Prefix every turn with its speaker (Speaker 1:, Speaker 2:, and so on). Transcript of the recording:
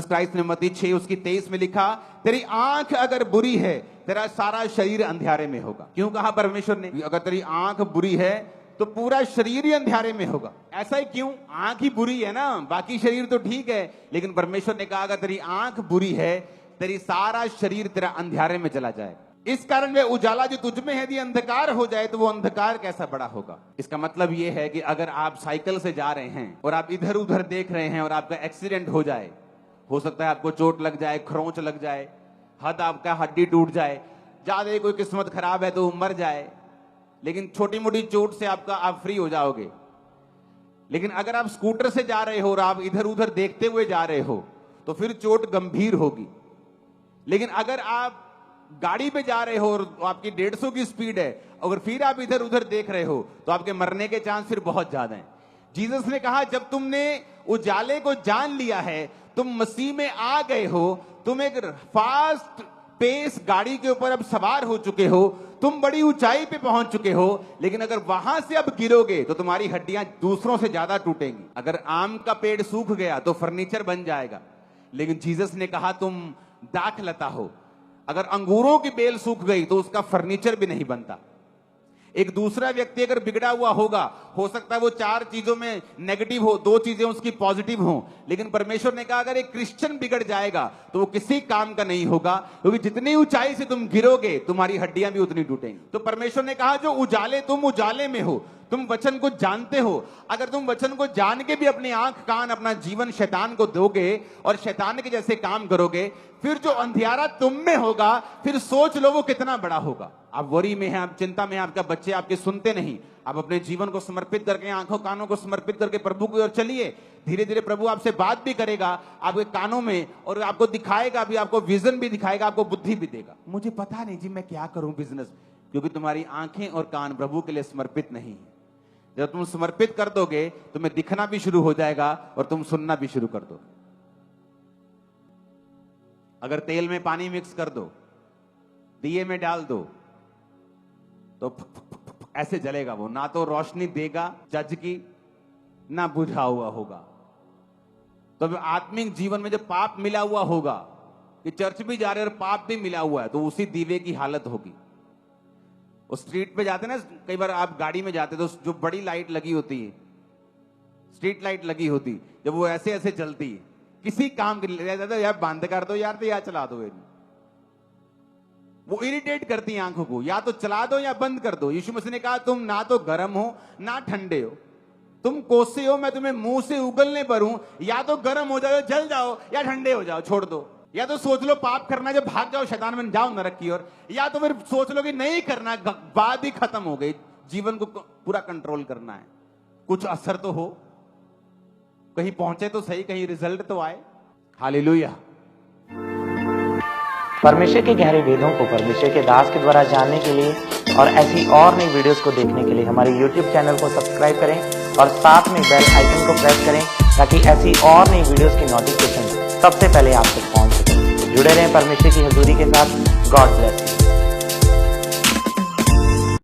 Speaker 1: Jesus Christ ने मत्ती 6 उसकी 23 में लिखा, तेरी आंख अगर बुरी है तेरा सारा शरीर अंधियारे में होगा। क्यों कहा परमेश्वर ने? अगर तेरी आंख बुरी है तो पूरा शरीर ही अंधियारे में होगा। ऐसा ही क्यों? आंख ही बुरी है ना, बाकी शरीर तो ठीक है, लेकिन परमेश्वर ने कहा अगर तेरी आंख बुरी है तेरी सारा शरीर तेरा अंधियारे में चला जाए। इस कारण वे उजाला जो तुझ में है यदि अंधकार हो जाए तो वो अंधकार कैसा बड़ा होगा। इसका मतलब ये है कि अगर आप साइकिल से जा रहे हैं और आप इधर उधर देख रहे हैं और आपका एक्सीडेंट हो जाए, हो सकता है आपको चोट लग जाए, खरोंच लग जाए, आपका हड्डी टूट जाए, ज्यादा कोई किस्मत खराब है तो मर जाए, लेकिन छोटी मोटी चोट से आप फ्री हो जाओगे। लेकिन अगर आप स्कूटर से जा रहे हो और आप इधर उधर देखते हुए जा रहे हो तो फिर चोट गंभीर होगी। लेकिन अगर आप गाड़ी पे जा रहे हो और आपकी 150 की स्पीड है, अगर फिर आप इधर उधर देख रहे हो तो आपके मरने के चांस फिर बहुत ज्यादा हैं। जीसस ने कहा जब तुमने उजाले को जान लिया है, तुम मसीह में आ गए हो, तुम एक फास्ट पेस गाड़ी के ऊपर अब सवार हो चुके हो, तुम बड़ी ऊंचाई पे पहुंच चुके हो, लेकिन अगर वहां से अब गिरोगे तो तुम्हारी हड्डियां दूसरों से ज्यादा टूटेंगी। अगर आम का पेड़ सूख गया तो फर्नीचर बन जाएगा, लेकिन जीसस ने कहा तुम दाखलता हो। अगर अंगूरों की बेल सूख गई तो उसका फर्नीचर भी नहीं बनता। एक दूसरा व्यक्ति अगर बिगड़ा हुआ होगा, हो सकता है वो 4 चीजों में नेगेटिव हो, 2 चीजें उसकी पॉजिटिव हो, लेकिन परमेश्वर ने कहा अगर एक क्रिश्चियन बिगड़ जाएगा तो वो किसी काम का नहीं होगा, क्योंकि जितनी ऊंचाई से तुम गिरोगे तुम्हारी हड्डियां भी उतनी टूटेंगी। तो परमेश्वर ने कहा जो उजाले, तुम उजाले में हो, तुम वचन को जानते हो, अगर तुम वचन को जान के भी अपनी आंख कान अपना जीवन शैतान को दोगे और शैतान के जैसे काम करोगे, फिर जो अंधियारा तुम में होगा, फिर सोच लो वो कितना बड़ा होगा। आप वरी में हैं, आप चिंता में हैं, आपका बच्चे आपके सुनते नहीं, आप अपने जीवन को समर्पित करके, आंखों कानों को समर्पित करके प्रभु की ओर चलिए। धीरे धीरे प्रभु आपसे बात भी करेगा आपके कानों में, और आपको दिखाएगा भी, आपको विजन भी दिखाएगा, आपको बुद्धि भी देगा। मुझे पता नहीं जी मैं क्या करूं बिजनेस, क्योंकि तुम्हारी आंखें और कान प्रभु के लिए समर्पित नहीं है। जब तुम समर्पित कर दोगे तुम्हें दिखना भी शुरू हो जाएगा और तुम सुनना भी शुरू कर दोगे। अगर तेल में पानी मिक्स कर दो, दिए में डाल दो, तो ऐसे जलेगा वो, ना तो रोशनी देगा जज की, ना बुझा हुआ होगा। तो आत्मिक जीवन में जब पाप मिला हुआ होगा, कि चर्च भी जा रहे और पाप भी मिला हुआ है, तो उसी दीवे की हालत होगी। उस स्ट्रीट पे जाते ना, कई बार आप गाड़ी में जाते तो जो बड़ी लाइट लगी होती है, स्ट्रीट लाइट लगी होती, जब वो ऐसे ऐसे चलती है, किसी काम के लिए जाता यार बंद कर दो यार, तो यार चला दो, वो इरिटेट करती है आंखों को, या तो चला दो या बंद कर दो। यीशु मसीह ने कहा तुम ना तो गर्म हो ना ठंडे हो, तुम कोसे हो, मैं तुम्हें मुंह से उगलने पर हूं, या तो गर्म हो जाओ जल जाओ, या ठंडे हो जाओ छोड़ दो। या तो सोच लो पाप करना, जब भाग जाओ शैतान में जाओ नरक की ओर, या तो फिर सोच लो कि नहीं करना, बात ही खत्म हो गई, जीवन को पूरा कंट्रोल करना है। कुछ असर तो हो, कहीं पहुंचे तो सही, कहीं रिजल्ट तो आए। हालेलुया।
Speaker 2: परमेश्वर के गहरे वेदों को परमेश्वर के दास के द्वारा जानने के लिए और ऐसी और नई वीडियोस को देखने के लिए हमारे YouTube चैनल को सब्सक्राइब करें और साथ में बेल आइकन को प्रेस करें, ताकि ऐसी और नई वीडियोस की नोटिफिकेशन सबसे पहले आप तक पहुंच सके। जुड़े रहें परमेश्वर की हजूरी के साथ। God bless.